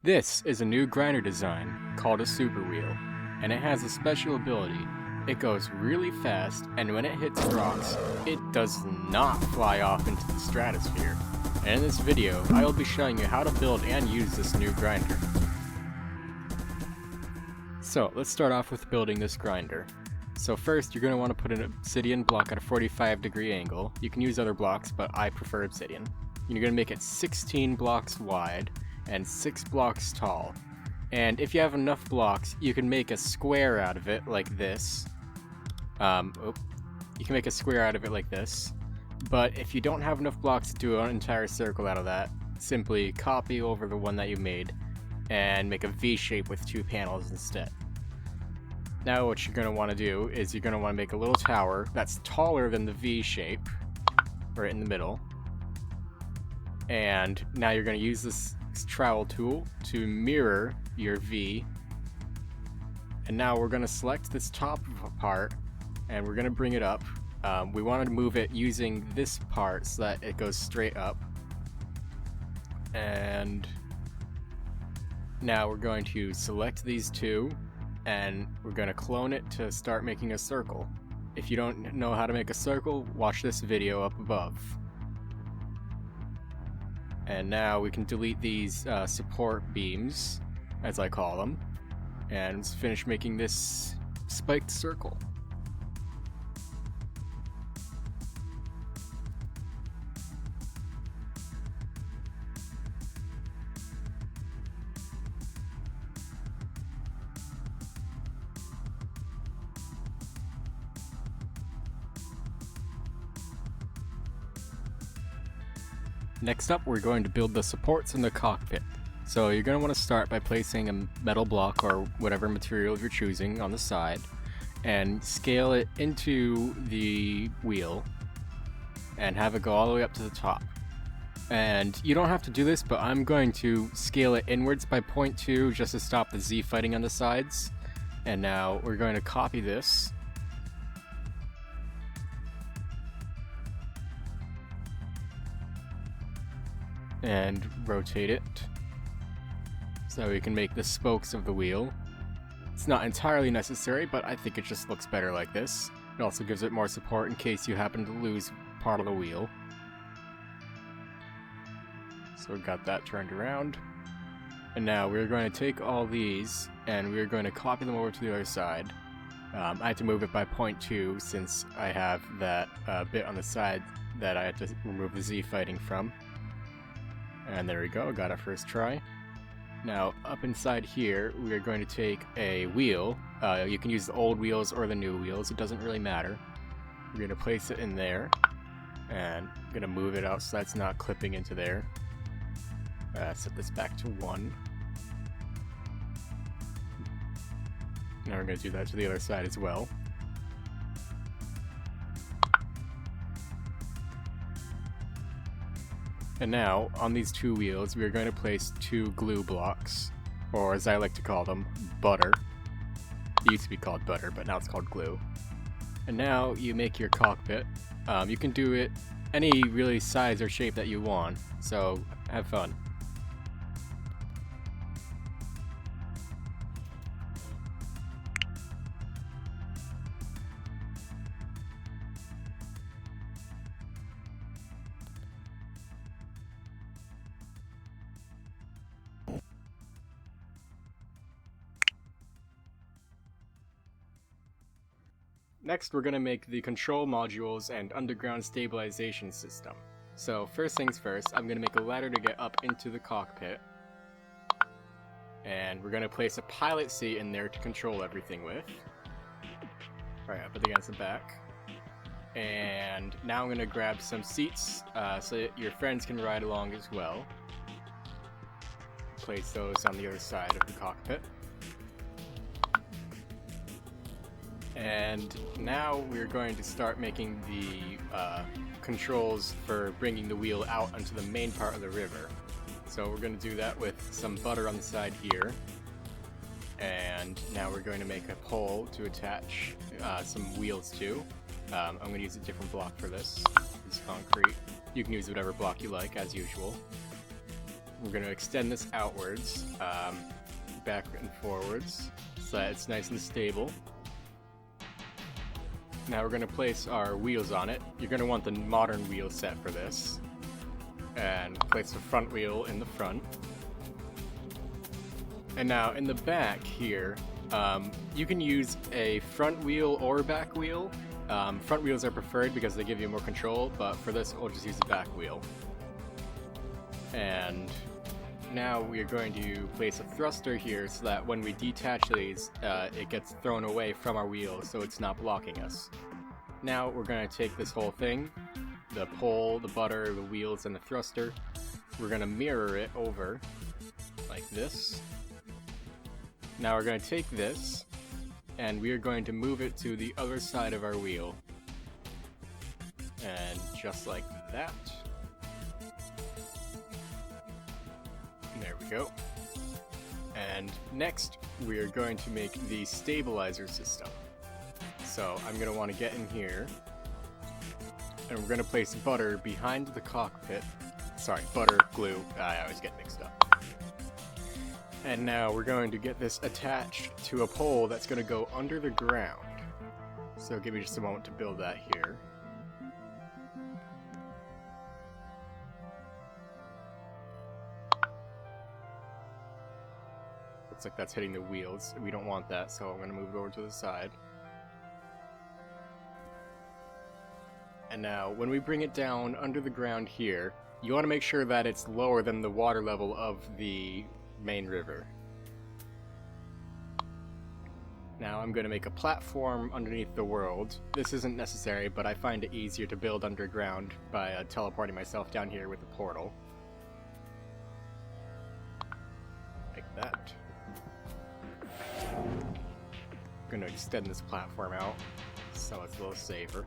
This is a new grinder design called a super wheel, and it has a special ability. It goes really fast, and when it hits rocks, it does not fly off into the stratosphere. And in this video, I will be showing you how to build and use this new grinder. So let's start off with building this grinder. So first, you're going to want to put an obsidian block at a 45-degree angle. You can use other blocks, but I prefer obsidian. You're going to make it 16 blocks wide and 6 blocks tall. And if you have enough blocks, you can make a square out of it like this. You can make a square out of it like this. But if you don't have enough blocks to do an entire circle out of that, simply copy over the one that you made and make a V shape with 2 panels instead. Now what you're going to want to do is you're going to want to make a little tower that's taller than the V shape, right in the middle. And now you're going to use this trowel tool to mirror your V. And now we're going to select this top part and we're going to bring it up. We want to move it using this part so that it goes straight up. And now we're going to select these two and we're going to clone it to start making a circle. If you don't know how to make a circle, watch this video up above. And now we can delete these support beams, as I call them, and finish making this spiked circle. Next up, we're going to build the supports in the cockpit. So you're going to want to start by placing a metal block or whatever material you're choosing on the side and scale it into the wheel and have it go all the way up to the top. And you don't have to do this, but I'm going to scale it inwards by 0.2 just to stop the Z fighting on the sides. And now we're going to copy this. And rotate it so we can make the spokes of the wheel. It's not entirely necessary, but I think it just looks better like this. It also gives it more support in case you happen to lose part of the wheel. So we got that turned around. And now we're going to take all these and we're going to copy them over to the other side. I had to move it by 0.2 since I have that bit on the side that I had to remove the Z fighting from. And there we go, got it first try. Now, up inside here, we are going to take a wheel. You can use the old wheels or the new wheels, it doesn't really matter. We're going to place it in there, and I'm going to move it out so that's not clipping into there. Set this back to 1. Now we're going to do that to the other side as well. And now, on these 2 wheels, we are going to place 2 glue blocks, or as I like to call them, butter. It used to be called butter, but now it's called glue. And now you make your cockpit. You can do it any really size or shape that you want, so have fun. Next, we're going to make the control modules and underground stabilization system. So first things first, I'm going to make a ladder to get up into the cockpit. And we're going to place a pilot seat in there to control everything with. Right up against the back. And now I'm going to grab some seats so that your friends can ride along as well. Place those on the other side of the cockpit. And now we're going to start making the controls for bringing the wheel out onto the main part of the river. So we're going to do that with some butter on the side here. And now we're going to make a pole to attach some wheels to. I'm going to use a different block for this. It's concrete. You can use whatever block you like, as usual. we're going to extend this outwards, back and forwards, so that it's nice and stable. Now we're going to place our wheels on it. You're going to want the modern wheel set for this. And place the front wheel in the front. And now in the back here, you can use a front wheel or back wheel. Front wheels are preferred because they give you more control, but for this we'll just use the back wheel. And now we are going to place a thruster here so that when we detach these, it gets thrown away from our wheel so it's not blocking us. Now we're going to take this whole thing, the pole, the butter, the wheels, and the thruster. We're going to mirror it over like this. Now we're going to take this and we are going to move it to the other side of our wheel. And just like that. There we go. And next, we are going to make the stabilizer system. So I'm going to want to get in here, and we're going to place butter behind the cockpit. Sorry, butter, glue, I always get mixed up. And now we're going to get this attached to a pole that's going to go under the ground. So give me just a moment to build that here. Looks like that's hitting the wheels. We don't want that, so I'm going to move it over to the side. And now, when we bring it down under the ground here, you want to make sure that it's lower than the water level of the main river. Now I'm going to make a platform underneath the world. This isn't necessary, but I find it easier to build underground by teleporting myself down here with a portal. Like that. I'm going to extend this platform out so it's a little safer.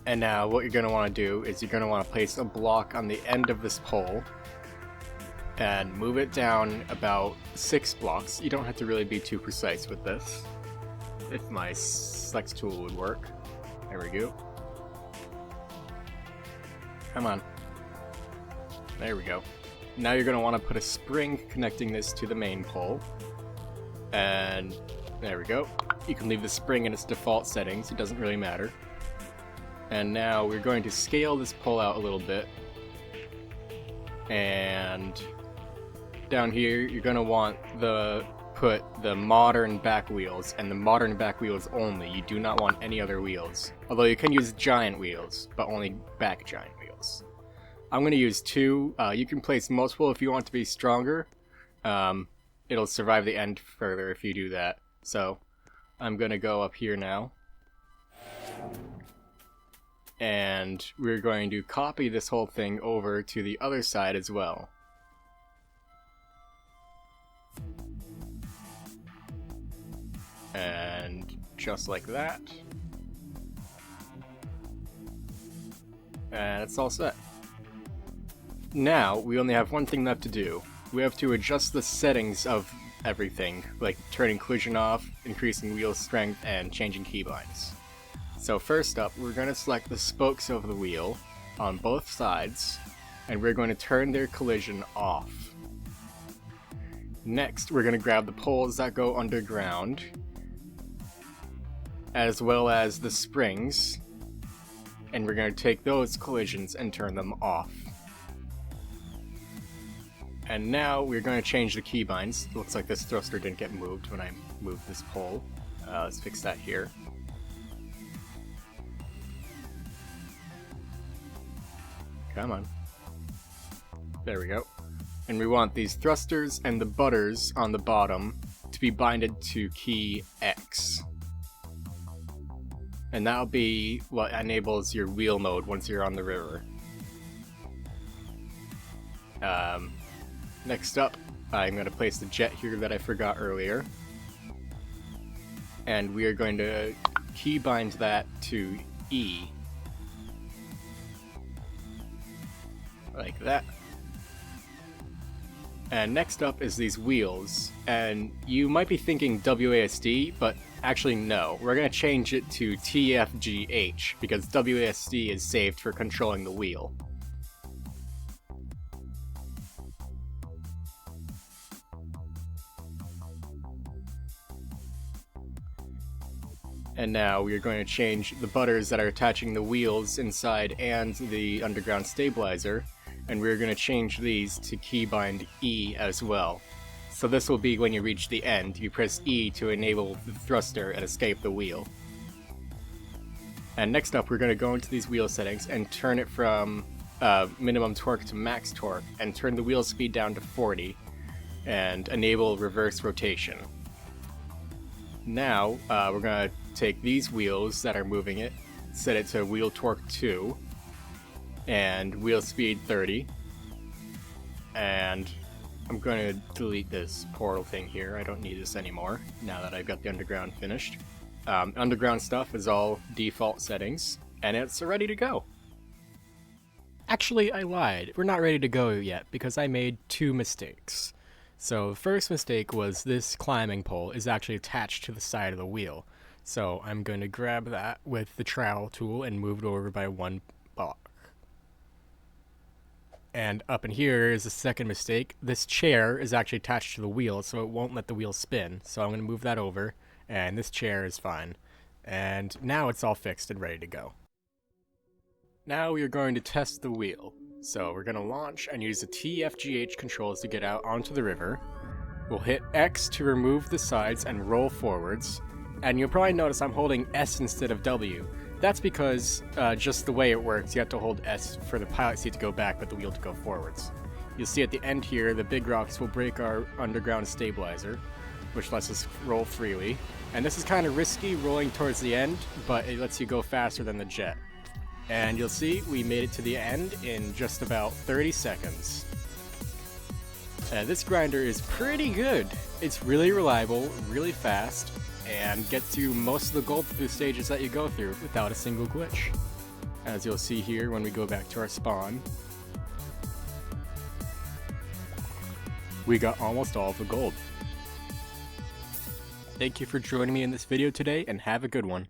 And now what you're going to want to do is you're going to want to place a block on the end of this pole and move it down about 6 blocks. You don't have to really be too precise with this. If my flex tool would work. There we go. Come on. There we go. Now you're going to want to put a spring connecting this to the main pole. And there we go. You can leave the spring in its default settings, it doesn't really matter. And now we're going to scale this pole out a little bit. And down here, you're going to want put the modern back wheels, and the modern back wheels only. You do not want any other wheels. Although you can use giant wheels, but only back giant wheels. I'm going to use 2. You can place multiple if you want to be stronger. It'll survive the end further if you do that. So I'm going to go up here now. And we're going to copy this whole thing over to the other side as well. And just like that. And it's all set. Now, we only have one thing left to do. We have to adjust the settings of everything, like turning collision off, increasing wheel strength, and changing keybinds. So first up, we're going to select the spokes of the wheel on both sides, and we're going to turn their collision off. Next, we're going to grab the poles that go underground, as well as the springs, and we're going to take those collisions and turn them off. And now we're going to change the keybinds. Looks like this thruster didn't get moved when I moved this pole. Let's fix that here. Come on. There we go. And we want these thrusters and the butters on the bottom to be binded to key X. And that'll be what enables your wheel mode once you're on the river. Next up, I'm going to place the jet here that I forgot earlier. And we are going to keybind that to E. Like that. And next up is these wheels, and you might be thinking WASD, but actually no. We're going to change it to TFGH, because WASD is saved for controlling the wheel. And now we are going to change the butters that are attaching the wheels inside and the underground stabilizer, and we're going to change these to keybind E as well. So this will be when you reach the end, you press E to enable the thruster and escape the wheel. And next up, we're going to go into these wheel settings and turn it from minimum torque to max torque, and turn the wheel speed down to 40, and enable reverse rotation. Now, we're going to take these wheels that are moving it, set it to wheel torque 2, and wheel speed 30, and I'm going to delete this portal thing here. I don't need this anymore, now that I've got the underground finished. Underground stuff is all default settings, and it's ready to go. Actually, I lied. We're not ready to go yet, because I made 2 mistakes. So the first mistake was this climbing pole is actually attached to the side of the wheel. So I'm going to grab that with the trowel tool and move it over by 1 block. And up in here is the second mistake. This chair is actually attached to the wheel, so it won't let the wheel spin. So I'm going to move that over, and this chair is fine. And now it's all fixed and ready to go. Now we are going to test the wheel. So we're going to launch and use the TFGH controls to get out onto the river. We'll hit X to remove the sides and roll forwards. And you'll probably notice I'm holding S instead of W. That's because just the way it works, you have to hold S for the pilot seat to go back but the wheel to go forwards. You'll see at the end here, the big rocks will break our underground stabilizer, which lets us roll freely. And this is kind of risky rolling towards the end, but it lets you go faster than the jet. And you'll see we made it to the end in just about 30 seconds. This grinder is pretty good. It's really reliable, really fast, and gets you most of the gold through the stages that you go through without a single glitch. As you'll see here when we go back to our spawn, we got almost all of the gold. Thank you for joining me in this video today, and have a good one.